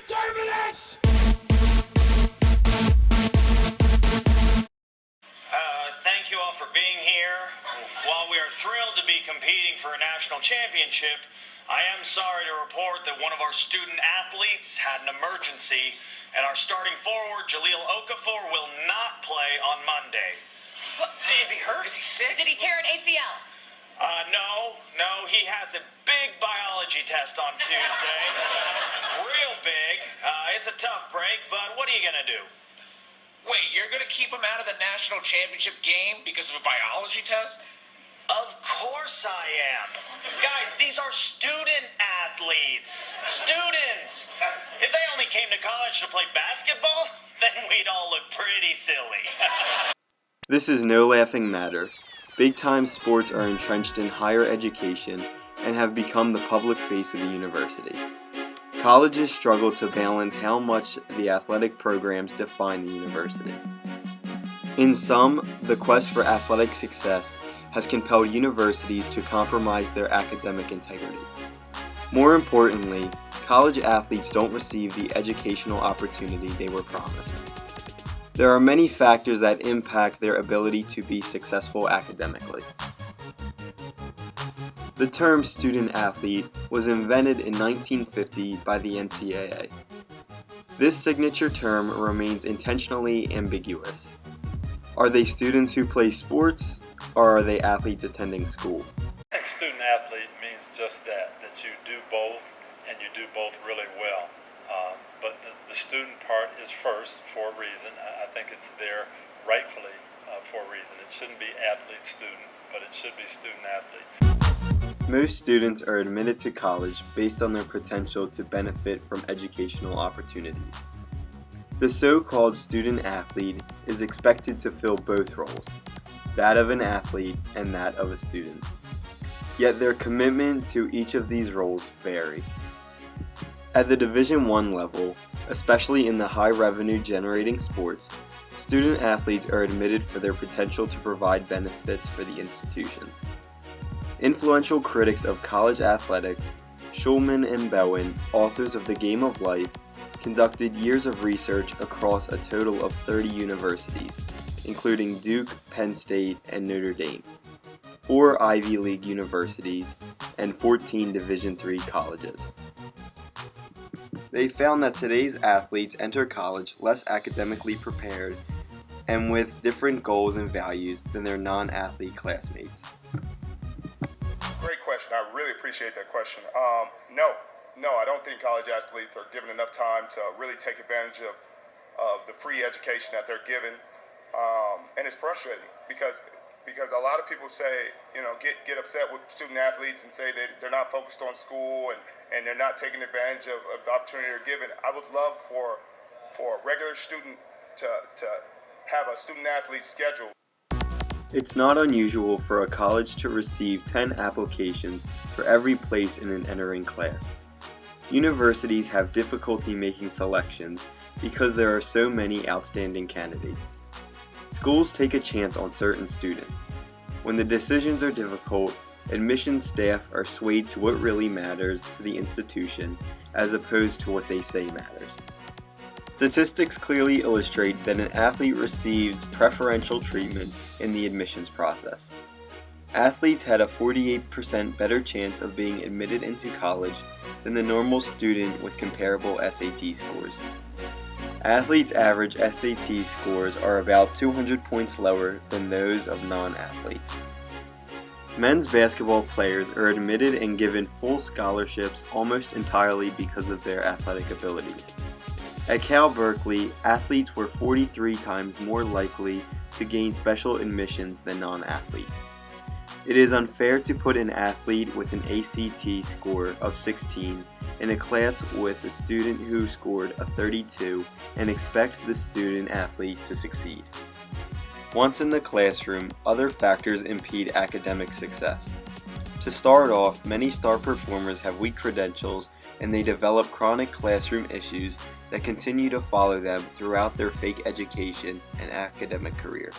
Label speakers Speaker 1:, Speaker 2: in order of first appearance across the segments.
Speaker 1: Terminus!
Speaker 2: Thank you all for being here. While we are thrilled to be competing for a national championship, I am sorry to report that one of our student athletes had an emergency, and our starting forward, Jaleel Okafor, will not play on Monday.
Speaker 3: What? Is he hurt? Is he sick?
Speaker 4: Did he tear an ACL?
Speaker 2: No, he has a big biology test on Tuesday. Real big. It's a tough break, but what are you gonna do?
Speaker 3: Wait, you're going to keep him out of the national championship game because of a biology test?
Speaker 2: Of course I am. Guys, these are student athletes. Students. If they only came to college to play basketball, then we'd all look pretty silly.
Speaker 5: This is no laughing matter. Big-time sports are entrenched in higher education and have become the public face of the university. Colleges struggle to balance how much the athletic programs define the university. In sum, the quest for athletic success has compelled universities to compromise their academic integrity. More importantly, college athletes don't receive the educational opportunity they were promised. There are many factors that impact their ability to be successful academically. The term student athlete was invented in 1950 by the NCAA. This signature term remains intentionally ambiguous. Are they students who play sports, or are they athletes attending school?
Speaker 6: I think student athlete means just that you do both and you do both really well. But the student part is first for a reason. I think it's there rightfully for a reason. It shouldn't be athlete-student, but it should be student-athlete.
Speaker 5: Most students are admitted to college based on their potential to benefit from educational opportunities. The so-called student athlete is expected to fill both roles, that of an athlete and that of a student. Yet their commitment to each of these roles vary. At the Division I level, especially in the high revenue generating sports, student athletes are admitted for their potential to provide benefits for the institutions. Influential critics of college athletics, Schulman and Bowen, authors of The Game of Life, conducted years of research across a total of 30 universities, including Duke, Penn State, and Notre Dame, 4 Ivy League universities, and 14 Division III colleges. They found that today's athletes enter college less academically prepared and with different goals and values than their non-athlete classmates.
Speaker 7: Great question. I really appreciate that question. No, I don't think college athletes are given enough time to really take advantage of the free education that they're given. And it's frustrating because a lot of people say, get upset with student athletes and say that they're not focused on school and they're not taking advantage of the opportunity they're given. I would love for a regular student to have a student athlete schedule.
Speaker 5: It's not unusual for a college to receive 10 applications for every place in an entering class. Universities have difficulty making selections because there are so many outstanding candidates. Schools take a chance on certain students. When the decisions are difficult, admissions staff are swayed to what really matters to the institution as opposed to what they say matters. Statistics clearly illustrate that an athlete receives preferential treatment in the admissions process. Athletes had a 48% better chance of being admitted into college than the normal student with comparable SAT scores. Athletes' average SAT scores are about 200 points lower than those of non-athletes. Men's basketball players are admitted and given full scholarships almost entirely because of their athletic abilities. At Cal Berkeley, athletes were 43 times more likely to gain special admissions than non-athletes. It is unfair to put an athlete with an ACT score of 16 in a class with a student who scored a 32 and expect the student athlete to succeed. Once in the classroom, other factors impede academic success. To start off, many star performers have weak credentials and they develop chronic classroom issues that continue to follow them throughout their fake education and academic career.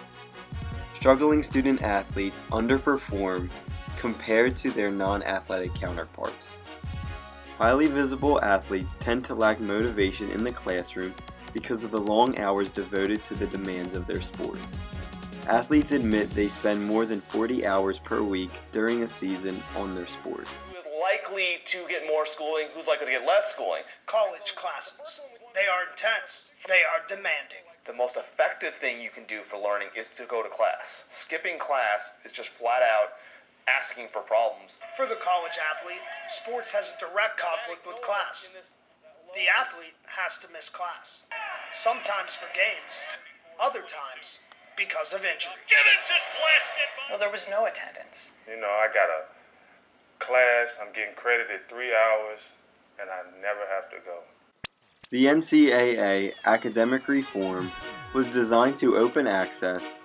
Speaker 5: Struggling student athletes underperform compared to their non-athletic counterparts. Highly visible athletes tend to lack motivation in the classroom because of the long hours devoted to the demands of their sport. Athletes admit they spend more than 40 hours per week during a season on their sport.
Speaker 1: Who's likely to get more schooling? Who's likely to get less schooling?
Speaker 2: College classes. They are intense. They are demanding.
Speaker 1: The most effective thing you can do for learning is to go to class. Skipping class is just flat out asking for problems.
Speaker 2: For the college athlete, sports has a direct conflict with class. The athlete has to miss class. Sometimes for games, other times because of injury.
Speaker 1: Gibbons is blasted.
Speaker 4: Well, there was no attendance.
Speaker 8: You know, I got a class, I'm getting credited 3 hours, and I never have to go.
Speaker 5: The NCAA academic reform was designed to open access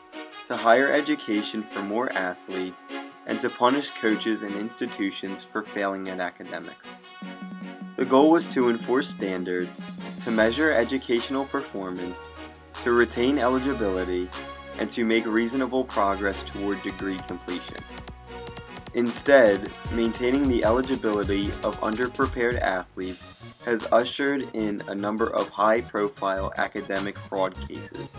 Speaker 5: to higher education for more athletes and to punish coaches and institutions for failing at academics. The goal was to enforce standards, to measure educational performance, to retain eligibility, and to make reasonable progress toward degree completion. Instead, maintaining the eligibility of underprepared athletes has ushered in a number of high-profile academic fraud cases.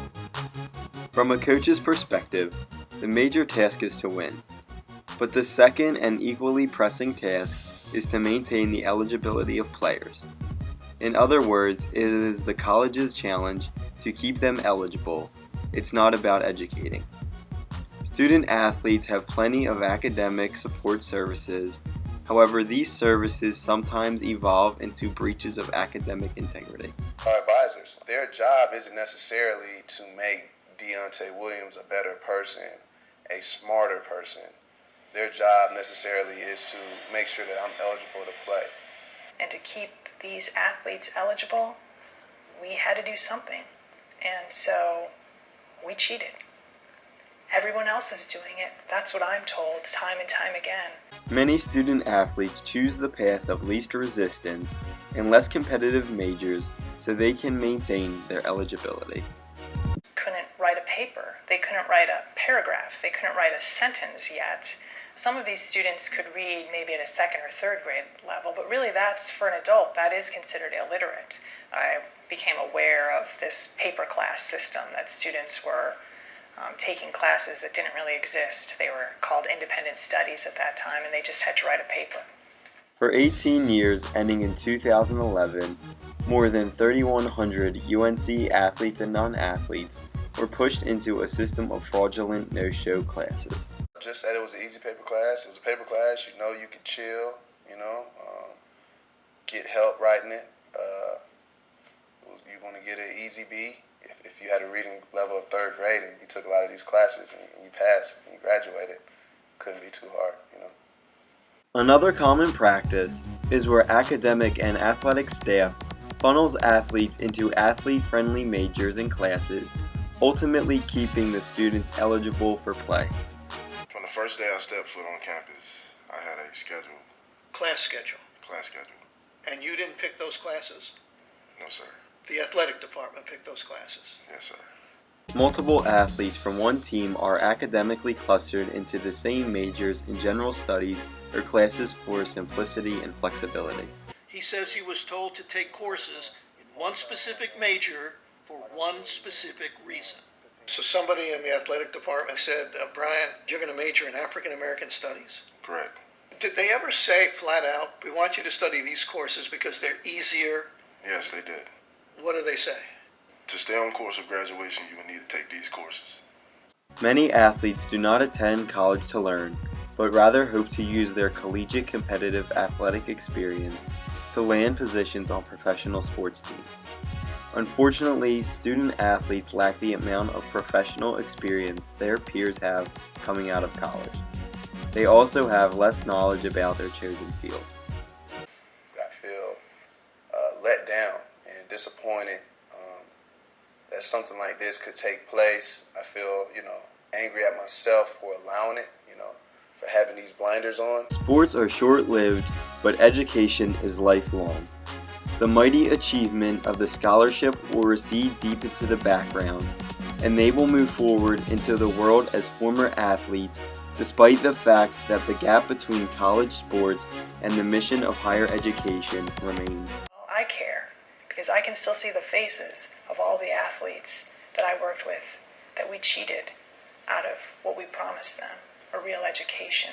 Speaker 5: From a coach's perspective, the major task is to win, but the second and equally pressing task is to maintain the eligibility of players. In other words, it is the college's challenge to keep them eligible. It's not about educating. Student athletes have plenty of academic support services. However, these services sometimes evolve into breaches of academic integrity.
Speaker 9: Our advisors, their job isn't necessarily to make Deontay Williams a better person, a smarter person. Their job necessarily is to make sure that I'm eligible to play.
Speaker 4: And to keep these athletes eligible, we had to do something. And so we cheated. Everyone else is doing it. That's what I'm told time and time again.
Speaker 5: Many student athletes choose the path of least resistance in less competitive majors so they can maintain their eligibility.
Speaker 4: Couldn't write a paper. They couldn't write a paragraph. They couldn't write a sentence yet. Some of these students could read maybe at a second or third grade level, but really that's, for an adult, that is considered illiterate. I became aware of this paper class system that students were taking classes that didn't really exist. They were called independent studies at that time, and they just had to write a paper.
Speaker 5: For 18 years, ending in 2011, more than 3,100 UNC athletes and non-athletes were pushed into a system of fraudulent no-show classes.
Speaker 9: Just said it was an easy paper class. It was a paper class, you know, you could chill, get help writing it. You're going to get an easy B. If you had a reading level of third grade and you took a lot of these classes and you passed and you graduated, couldn't be too hard,
Speaker 5: Another common practice is where academic and athletic staff funnels athletes into athlete-friendly majors and classes, ultimately keeping the students eligible for play.
Speaker 9: From the first day I stepped foot on campus, I had a schedule.
Speaker 10: Class schedule. And you didn't pick those classes?
Speaker 9: No, sir.
Speaker 10: The athletic department picked those classes?
Speaker 9: Yes, sir.
Speaker 5: Multiple athletes from one team are academically clustered into the same majors in general studies or classes for simplicity and flexibility.
Speaker 10: He says he was told to take courses in one specific major for one specific reason. So somebody in the athletic department said, Brian, you're going to major in African American studies?
Speaker 9: Correct.
Speaker 10: Did they ever say flat out, we want you to study these courses because they're easier?
Speaker 9: Yes, they did.
Speaker 10: What do they say?
Speaker 9: To stay on course of graduation, you would need to take these courses.
Speaker 5: Many athletes do not attend college to learn, but rather hope to use their collegiate competitive athletic experience to land positions on professional sports teams. Unfortunately, student athletes lack the amount of professional experience their peers have coming out of college. They also have less knowledge about their chosen fields.
Speaker 9: I feel let down and disappointed that something like this could take place. I feel, angry at myself for allowing it, for having these blinders on.
Speaker 5: Sports are short-lived, but education is lifelong. The mighty achievement of the scholarship will recede deep into the background, and they will move forward into the world as former athletes despite the fact that the gap between college sports and the mission of higher education remains.
Speaker 4: I care because I can still see the faces of all the athletes that I worked with that we cheated out of what we promised them, a real education.